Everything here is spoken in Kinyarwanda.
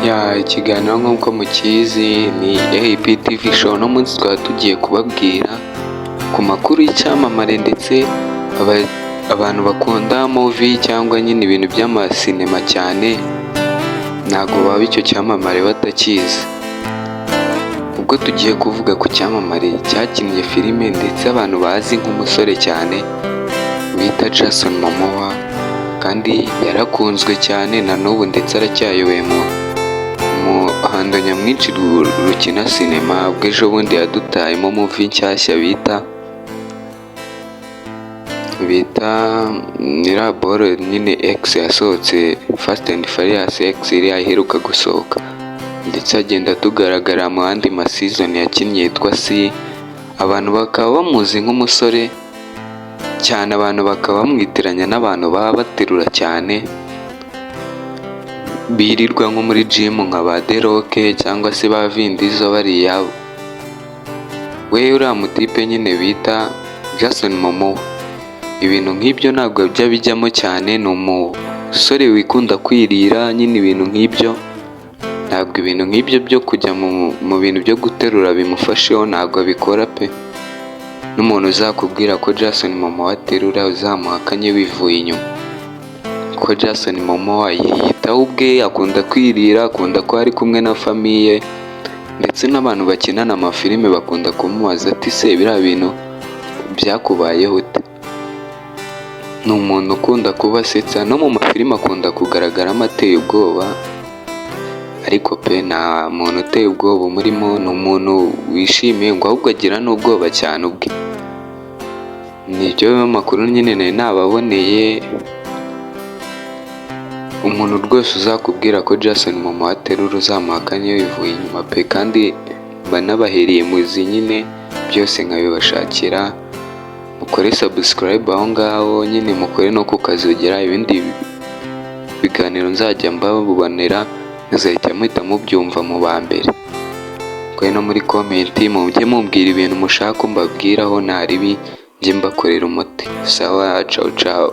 Ikiganiro nk'uko mukizi ni APTV show. No munsi twaba tugiye kubabwira ku makuru y'icyamamare ndetse abantu bakunda movie cyangwa nyine ibintu by'amasinema cyane ntabwo baba icyo cyamamare batakizi. Ubwo tugiye kuvuga ku cyamamare cyakinnye filime ndetse abantu bazi nk'umusore cyane bita Jason Momoa, kandi yarakunzwe cyane na n'ubu ndetse aracyayoboye mu muhando nyamwinshi rukina sinema. Ubwo ejo bundi yadutayemo movie nshyashya bita Miraboro nyine X yasohotse, Fast and Furious X iriya iheruka gusohoka, ndetse agenda tugaragara mu yandi masizoni yakinnye yitwa C. Abantu bakaba bamuzi nk'umusore cyane, abantu bakaba bamwitiranya n'abantu baba baterura cyane birirwa nko muri gym nka ba The Rock cyangwa se ba Vin Diesel bariya. We uriya mutipe nyine bita Jason Momoa, ibintu nk'ibyo ntabwo bijya bijyamo cyane. Ni umusore wikunda kwirira nyine ibintu nk'ibyo, ntabwo ibintu nk'ibyo byo kujya mu bintu byo guterura bimufasheho ntabwo abikora pe. N'umuntu uzakubwira ko Jason Momoa aterura uzamuhakanye wivuye inyuma, ko Jason Momoa yiyitaho ubwe, akunda kwirira, akunda ko ari kumwe na famiye, ndetse n'abantu bakinana amafilime bakunda kumubaza ati se biriya bintu byakubayeho ute? Ni umuntu ukunda kubasetsa, no mu mafilime akunda kugaragaramo ateye ubwoba, ariko pe nta muntu uteye ubwoba umurimo. ni umuntu wishimiye ngo ahubwo agira n'ubwoba cyane ubwe. Nibyo makuru nyine nari nababoneye. Umuntu rwose uzakubwira ko Jason Momoa aterura uzamuhakanye wivuye inyuma pe, kandi banabahereye muzi nyine byose nkabibashakira. Mukore subscribe aho ngaho nyine, mukore no kukazogera, ibindi biganiro nzajya mbabonera muzahita muhita mubyumva mu ba mbere. Kwe no muri comment mujye mumbwira ibintu mushaka mbabwiraho, ntaribi njye mbakorera umuti. Sawa, ciao ciao.